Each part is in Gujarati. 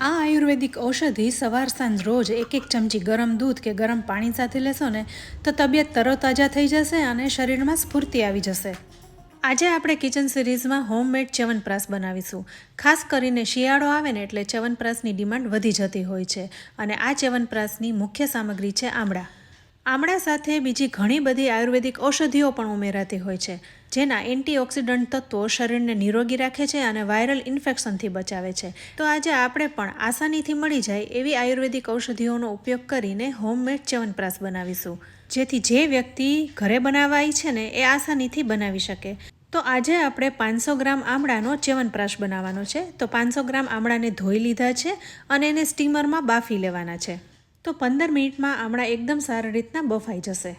આ આયુર્વેદિક ઔષધિ સવાર સાંજ રોજ એક ચમચી ગરમ દૂધ કે ગરમ પાણી સાથે લેશો ને તો તબિયત તરોતાજા થઈ જશે અને શરીરમાં સ્ફૂર્તિ આવી જશે. આજે આપણે કિચન સિરીઝમાં હોમમેડ ચ્યવનપ્રાશ બનાવીશું. ખાસ કરીને શિયાળો આવે ને એટલે ચ્યવનપ્રાશની ડિમાન્ડ વધી જતી હોય છે અને આ ચ્યવનપ્રાશની મુખ્ય સામગ્રી છે આમળા. આમળા સાથે બીજી ઘણી બધી આયુર્વેદિક ઔષધિઓ પણ ઉમેરાતી હોય છે, જેના એન્ટીઓક્સિડન્ટ તત્વો શરીરને નિરોગી રાખે છે અને વાયરલ ઇન્ફેક્શનથી બચાવે છે. તો આજે આપણે પણ આસાનીથી મળી જાય એવી આયુર્વેદિક ઔષધિઓનો ઉપયોગ કરીને હોમમેડ ચ્યવનપ્રાશ બનાવીશું, જેથી જે વ્યક્તિ ઘરે બનાવવા ઈચ્છે ને એ આસાનીથી બનાવી શકે. તો આજે આપણે 500 ગ્રામ આમળાનો ચ્યવનપ્રાશ બનાવવાનો છે. તો 500 ગ્રામ આમળાને ધોઈ લીધા છે અને એને સ્ટીમરમાં બાફી લેવાના છે. તો 15 મિનિટમાં આમળા એકદમ સારી રીતના બફાઈ જશે.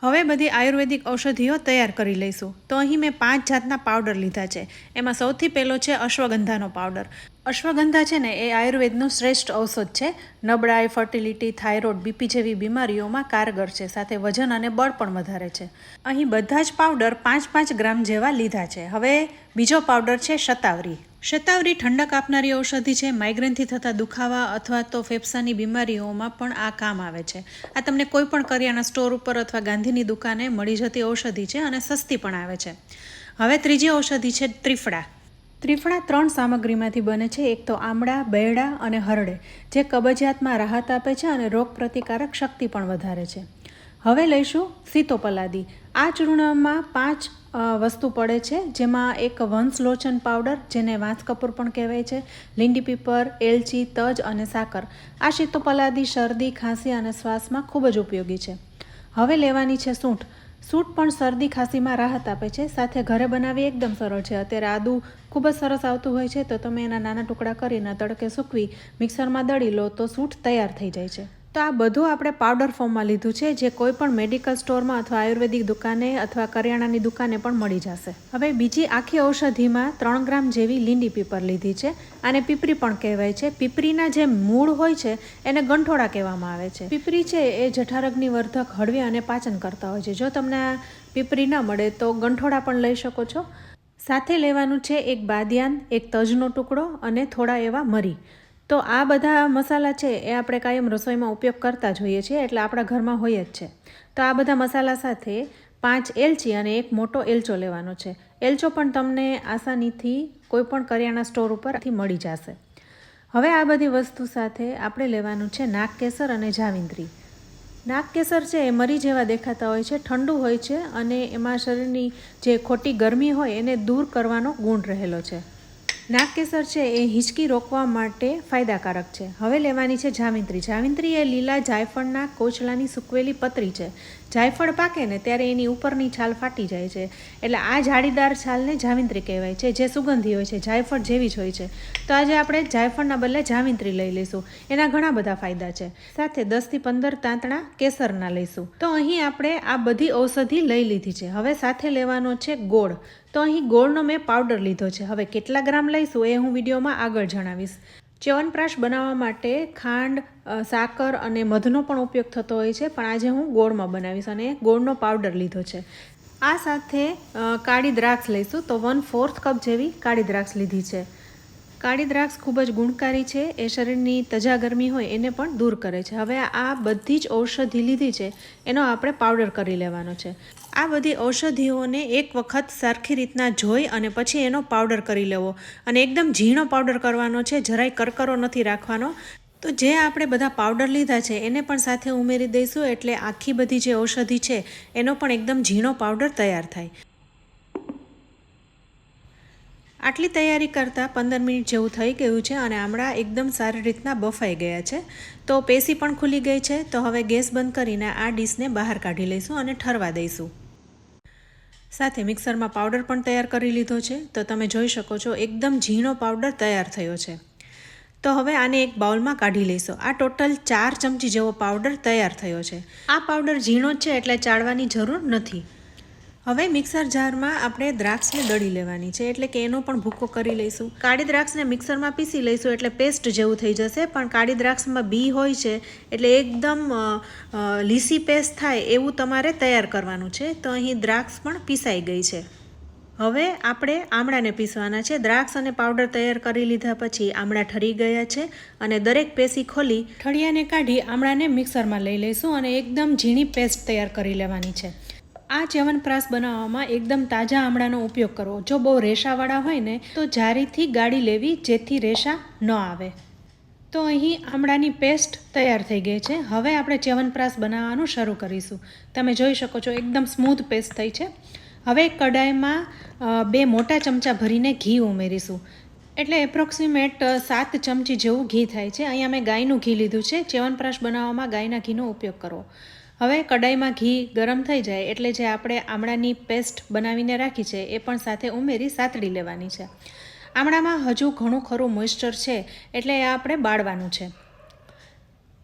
હવે બધી આયુર્વેદિક ઔષધિઓ તૈયાર કરી લઈશું. તો અહીં મેં 5 જાતના પાવડર લીધા છે. એમાં સૌથી પહેલો છે અશ્વગંધાનો પાવડર. અશ્વગંધા છે ને એ આયુર્વેદનું શ્રેષ્ઠ ઔષધ છે. નબળાઈ, ફર્ટિલિટી, થાઇરોઇડ, બીપી જેવી બીમારીઓમાં કારગર છે. સાથે વજન અને બળ પણ વધારે છે. અહીં બધા જ પાવડર 5-5 ગ્રામ જેવા લીધા છે. હવે બીજો પાવડર છે શતાવરી. શતાવરી ઠંડક આપનારી ઔષધિ છે. માઇગ્રેનથી થતા દુખાવા અથવા તો ફેફસાની બીમારીઓમાં પણ આ કામ આવે છે. આ તમને કોઈ પણ કરિયાણા સ્ટોર ઉપર અથવા ગાંધીની દુકાને મળી જતી ઔષધિ છે અને સસ્તી પણ આવે છે. હવે ત્રીજી ઔષધિ છે ત્રિફળા. ત્રિફળા 3 સામગ્રીમાંથી બને છે. એક તો આમળા, બેરડા અને હરડે, જે કબજિયાતમાં રાહત આપે છે અને રોગ પ્રતિકારક શક્તિ પણ વધારે છે. હવે લઈશું સીતોપલાદી. આ ચૂર્ણમાં 5 વસ્તુ પડે છે, જેમાં એક વંશલોચન પાવડર, જેને વાંસ કપૂર પણ કહેવાય છે, લીંડી પીપર, એલચી, તજ અને સાકર. આ સીતોપલાદી શરદી, ખાંસી અને શ્વાસમાં ખૂબ જ ઉપયોગી છે. હવે લેવાની છે સૂંઠ. સૂંઠ પણ શરદી ખાંસીમાં રાહત આપે છે. સાથે ઘરે બનાવી એકદમ સરળ છે. અત્યારે આદું ખૂબ જ સરસ આવતું હોય છે, તો તમે એના નાના ટુકડા કરીને તડકે સૂકવી મિક્સરમાં દળી લો તો સૂંઠ તૈયાર થઈ જાય છે. તો આ બધું આપણે પાવડર ફોર્મમાં લીધું છે, જે કોઈ પણ મેડિકલ સ્ટોરમાં અથવા આયુર્વેદિક દુકાને અથવા કરિયાણાની દુકાને પણ મળી જશે. હવે બીજી આખી ઔષધિમાં 3 ગ્રામ જેવી લીંડી પીપર લીધી છે. આને પીપરી પણ કહેવાય છે. પીપરીના જે મૂળ હોય છે એને ગંઠોડા કહેવામાં આવે છે. પીપરી છે એ જઠરાગ્નિ વર્ધક, હળવી અને પાચન કરતા હોય છે. જો તમને પીપરી ન મળે તો ગંઠોડા પણ લઈ શકો છો. સાથે લેવાનું છે એક બાદિયાન, એક તજનો ટુકડો અને થોડા એવા મરી. તો આ બધા મસાલા છે એ આપણે કાયમ રસોઈમાં ઉપયોગ કરતા જ હોઈએ છીએ, એટલે આપણા ઘરમાં હોય જ છે. તો આ બધા મસાલા સાથે 5 એલચી અને એક મોટો એલચો લેવાનો છે. એલચો પણ તમને આસાનીથી કોઈ પણ કરિયાણા સ્ટોર ઉપરથી મળી જશે. હવે આ બધી વસ્તુ સાથે આપણે લેવાનું છે નાગકેસર અને જાવિત્રી. નાગકેસર છે એ મરી જેવા દેખાતા હોય છે, ઠંડુ હોય છે અને એમાં શરીરની જે ખોટી ગરમી હોય એને દૂર કરવાનો ગુણ રહેલો છે. નાગકેસર છે એ હિંચકી રોકવા માટે ફાયદાકારક છે. હવે લેવાની છે જાવિત્રી. જાવિત્રી એ લીલા જાયફળના કોચલાની સૂકવેલી પતરી છે. જાયફળ પાકે ને ત્યારે એની ઉપરની છાલ ફાટી જાય છે, એટલે આ જાળીદાર છાલને જાવિત્રી કહેવાય છે, જે સુગંધી હોય છે, જાયફળ જેવી જ હોય છે. તો આજે આપણે જાયફળના બદલે જાવિત્રી લઈ લઈશું. એના ઘણા બધા ફાયદા છે. સાથે 10 થી 15 તાંતણા કેસરના લઈશું. તો અહીં આપણે આ બધી ઔષધિ લઈ લીધી છે. હવે સાથે લેવાનો છે ગોળ. તો અહીં ગોળનો મેં પાવડર લીધો છે. હવે કેટલા ગ્રામ લઈશું એ હું વિડીયોમાં આગળ જણાવીશ. ચ્યવનપ્રાશ બનાવવા માટે ખાંડ, સાકર અને મધનો પણ ઉપયોગ થતો હોય છે, પણ આજે હું ગોળમાં બનાવીશ અને ગોળનો પાવડર લીધો છે. આ સાથે કાળી દ્રાક્ષ લઈશું. તો 1/4 કપ જેવી કાળી દ્રાક્ષ લીધી છે. કાળી દ્રાક્ષ ખૂબ જ ગુણકારી છે. એ શરીરની તજા ગરમી હોય એને પણ દૂર કરે છે. હવે આ બધી જ ઔષધિ લીધી છે એનો આપણે પાવડર કરી લેવાનો છે. આ બધી ઔષધિઓને એક વખત સરખી રીતના જોઈ અને પછી એનો પાવડર કરી લેવો અને એકદમ ઝીણો પાવડર કરવાનો છે, જરાય કરકરો નથી રાખવાનો. તો જે આપણે બધા પાવડર લીધા છે એને પણ સાથે ઉમેરી દઈશું, એટલે આખી બધી જે ઔષધિ છે એનો પણ એકદમ ઝીણો પાવડર તૈયાર થાય. આટલી તૈયારી કરતાં 15 મિનિટ જેવું થઈ ગયું છે અને આમળા એકદમ સારી રીતના બફાઈ ગયા છે. તો પેશી પણ ખુલી ગઈ છે. તો હવે ગેસ બંધ કરીને આ ડીશને બહાર કાઢી લઈશું અને ઠરવા દઈશું. સાથે મિક્સરમાં પાવડર પણ તૈયાર કરી લીધો છે. તો તમે જોઈ શકો છો એકદમ ઝીણો પાવડર તૈયાર થયો છે. તો હવે આને એક બાઉલમાં કાઢી લઈશું. આ ટોટલ 4 ચમચી જેવો પાવડર તૈયાર થયો છે. આ પાવડર ઝીણો જ છે એટલે ચાળવાની જરૂર નથી. હવે મિક્સર જારમાં આપણે દ્રાક્ષને દળી લેવાની છે, એટલે કે એનો પણ ભૂકો કરી લઈશું. કાળી દ્રાક્ષને મિક્સરમાં પીસી લઈશું એટલે પેસ્ટ જેવું થઈ જશે, પણ કાળી દ્રાક્ષમાં બી હોય છે એટલે એકદમ લીસી પેસ્ટ થાય એવું તમારે તૈયાર કરવાનું છે. તો અહીં દ્રાક્ષ પણ પીસાઈ ગઈ છે. હવે આપણે આમળાને પીસવાના છે. દ્રાક્ષ અને પાવડર તૈયાર કરી લીધા પછી આમળા ઠરી ગયા છે અને દરેક પેશી ખોલી ઠળિયાને કાઢી આમળાને મિક્સરમાં લઈ લઈશું અને એકદમ ઝીણી પેસ્ટ તૈયાર કરી લેવાની છે. આ ચ્યવનપ્રાશ બનાવવામાં એકદમ તાજા આમળાનો ઉપયોગ કરવો. જો બહુ રેશાવાળા હોય ને તો જારીથી ગાળી લેવી જેથી રેશા ન આવે. તો અહીં આમળાની પેસ્ટ તૈયાર થઈ ગઈ છે. હવે આપણે ચ્યવનપ્રાશ બનાવવાનું શરૂ કરીશું. તમે જોઈ શકો છો એકદમ સ્મૂથ પેસ્ટ થઈ છે. હવે કડાઈમાં 2 મોટા ચમચા ભરીને ઘી ઉમેરીશું. એટલે એપ્રોક્સિમેટ 7 ચમચી જેવું ઘી થાય છે. અહીંયા મેં ગાયનું ઘી લીધું છે. ચ્યવનપ્રાશ બનાવવામાં ગાયના ઘીનો ઉપયોગ કરવો. હવે કડાઈમાં ઘી ગરમ થઈ જાય એટલે જે આપણે આમળાની પેસ્ટ બનાવીને રાખી છે એ પણ સાથે ઉમેરી સાતળી લેવાની છે. આમળામાં હજુ ઘણું ખરું મોઇસ્ચર છે એટલે એ આપણે બાળવાનું છે.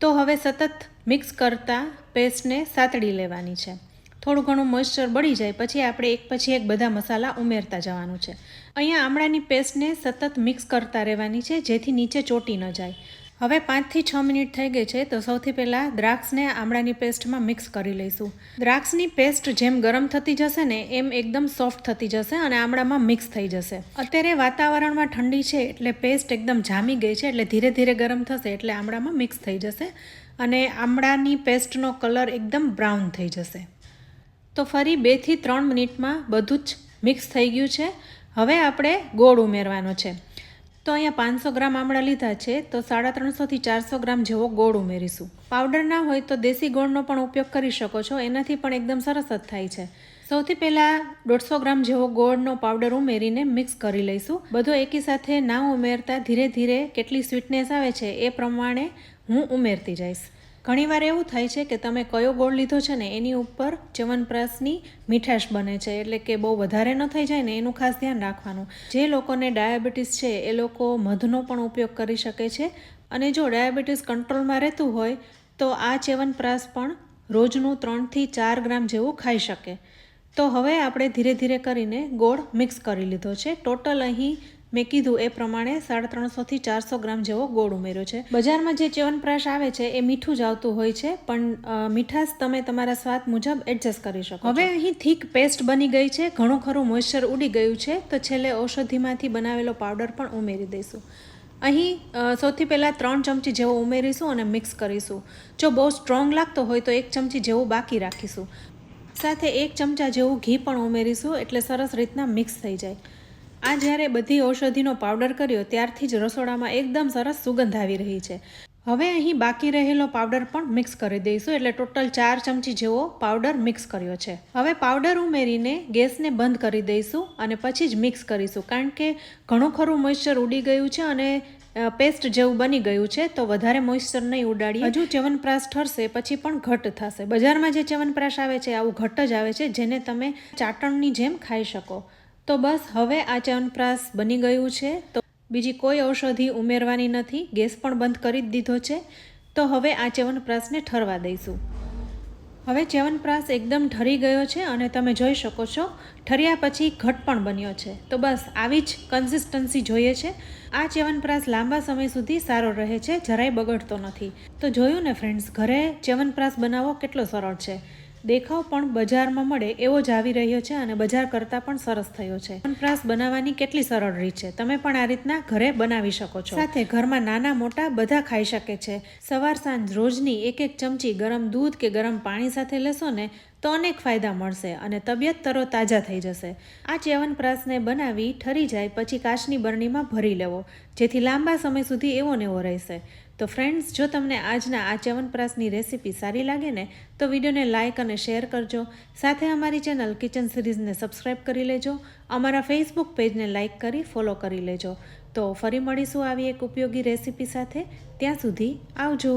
તો હવે સતત મિક્સ કરતાં પેસ્ટને સાતળી લેવાની છે. થોડું ઘણું મોઇસ્ચર બળી જાય પછી આપણે એક પછી એક બધા મસાલા ઉમેરતા જવાનું છે. અહીંયા આમળાની પેસ્ટને સતત મિક્સ કરતા રહેવાની છે જેથી નીચે ચોંટી ન જાય. હવે 5 થી 6 મિનિટ થઈ ગઈ છે તો સૌથી પહેલાં દ્રાક્ષને આમળાની પેસ્ટમાં મિક્સ કરી લઈશું. દ્રાક્ષની પેસ્ટ જેમ ગરમ થતી જશે ને એમ એકદમ સોફ્ટ થતી જશે અને આમળામાં મિક્સ થઈ જશે. અત્યારે વાતાવરણમાં ઠંડી છે એટલે પેસ્ટ એકદમ જામી ગઈ છે એટલે ધીરે ધીરે ગરમ થશે એટલે આમળામાં મિક્સ થઈ જશે અને આમળાની પેસ્ટનો કલર એકદમ બ્રાઉન થઈ જશે. તો ફરી 2 થી 3 મિનિટમાં બધું જ મિક્સ થઈ ગયું છે. હવે આપણે ગોળ ઉમેરવાનો છે. તો અહીંયા 500 ગ્રામ આમળા લીધા છે તો 350 થી 400 ગ્રામ જેવો ગોળ ઉમેરીશું. પાવડર ના હોય તો દેશી ગોળનો પણ ઉપયોગ કરી શકો છો. એનાથી પણ એકદમ સરસ જ થાય છે. સૌથી પહેલાં 150 ગ્રામ જેવો ગોળનો પાવડર ઉમેરીને મિક્સ કરી લઈશું. બધો એકી સાથે ના ઉમેરતા ધીરે ધીરે કેટલી સ્વીટનેસ આવે છે એ પ્રમાણે હું ઉમેરતી જઈશ. ઘણીવાર એવું થાય છે કે તમે કયો ગોળ લીધો છે ને એની ઉપર ચ્યવનપ્રાશની મીઠાશ બને છે એટલે કે બહુ વધારે ન થઈ જાય ને એનું ખાસ ધ્યાન રાખવાનું. જે લોકોને ડાયાબિટીસ છે એ લોકો મધનો પણ ઉપયોગ કરી શકે છે અને જો ડાયાબિટીસ કંટ્રોલમાં રહેતું હોય તો આ ચ્યવનપ્રાશ પણ રોજનું 3 થી 4 ગ્રામ જેવું ખાઈ શકે. તો હવે આપણે ધીરે ધીરે કરીને ગોળ મિક્સ કરી લીધો છે. ટોટલ અહીં મેં કીધું એ પ્રમાણે 350 થી 400 ગ્રામ જેવો ગોળ ઉમેર્યો છે. બજારમાં જે ચ્યવનપ્રાશ આવે છે એ મીઠું જ આવતું હોય છે પણ મીઠાશ તમે તમારા સ્વાદ મુજબ એડજસ્ટ કરી શકો. હવે અહીં થીક પેસ્ટ બની ગઈ છે. ઘણું ખરું મોઇસ્ચર ઉડી ગયું છે તો છેલ્લે ઔષધિમાંથી બનાવેલો પાવડર પણ ઉમેરી દઈશું. અહીં સૌથી પહેલાં 3 ચમચી જેવો ઉમેરીશું અને મિક્સ કરીશું. જો બહુ સ્ટ્રોંગ લાગતો હોય તો 1 ચમચી જેવું બાકી રાખીશું. સાથે 1 ચમચા જેવું ઘી પણ ઉમેરીશું એટલે સરસ રીતના મિક્સ થઈ જાય. આ જ્યારે બધી ઔષધિનો પાવડર કર્યો ત્યારથી જ રસોડામાં એકદમ સરસ સુગંધ આવી રહી છે. હવે અહીં બાકી રહેલો પાવડર પણ મિક્સ કરી દઈશું એટલે ટોટલ 4 ચમચી જેવો પાવડર મિક્સ કર્યો છે. હવે પાવડર ઉમેરીને ગેસને બંધ કરી દઈશું અને પછી જ મિક્સ કરીશું કારણ કે ઘણું ખરું મોઇસ્ચર ઉડી ગયું છે અને પેસ્ટ જેવું બની ગયું છે તો વધારે મોઇસ્ચર નહીં ઉડાડીએ. હજુ ચ્યવનપ્રાશ ઠરશે પછી પણ ઘટ થશે. બજારમાં જે ચ્યવનપ્રાશ આવે છે આવું ઘટ જ આવે છે જેને તમે ચાટણની જેમ ખાઈ શકો. તો બસ હવે આ ચ્યવનપ્રાશ બની ગયું છે તો બીજી કોઈ ઔષધિ ઉમેરવાની નથી. ગેસ પણ બંધ કરી જ દીધો છે. તો હવે આ ચ્યવનપ્રાશને ઠરવા દઈશું. હવે ચ્યવનપ્રાશ એકદમ ઠરી ગયો છે અને તમે જોઈ શકો છો ઠર્યા પછી ઘટ પણ બન્યો છે. તો બસ આવી જ કન્સિસ્ટન્સી જોઈએ છે. આ ચ્યવનપ્રાશ લાંબા સમય સુધી સારો રહે છે, જરાય બગડતો નથી. તો જોયું ને ફ્રેન્ડ્સ, ઘરે ચ્યવનપ્રાશ બનાવવો કેટલો સરળ છે. દેખાવ પણ બજારમાં મળે એવો જ આવી રહ્યો છે અને બજાર કરતાં પણ સરસ થયો છે. ચ્યવનપ્રાશ બનાવવાની કેટલી સરળ રીત છે. તમે પણ આ રીતના ઘરે બનાવી શકો છો. સાથે ઘરમાં નાના મોટા બધા ખાઈ શકે છે. સવાર સાંજ રોજની 1-1 ચમચી ગરમ દૂધ કે ગરમ પાણી સાથે લેશો ને તો અનેક ફાયદા મળશે અને તબિયત તરોતાજા થઈ જશે. આ ચ્યવનપ્રાશને બનાવી ઠરી જાય પછી કાચની બરણીમાં ભરી લેવો જેથી લાંબા સમય સુધી એવો ને એવો રહેશે. તો ફ્રેન્ડ્સ, જો તમને આજના આ ચ્યવનપ્રાશની રેસીપી સારી લાગે ને તો વિડીયોને લાઇક અને શેર કરજો. સાથે અમારી ચેનલ કિચન સિરીઝને સબસ્ક્રાઈબ કરી લેજો. અમારા ફેસબુક પેજને લાઇક કરી ફોલો કરી લેજો. તો ફરી મળીશું આવી એક ઉપયોગી રેસીપી સાથે. ત્યાં સુધી આવજો.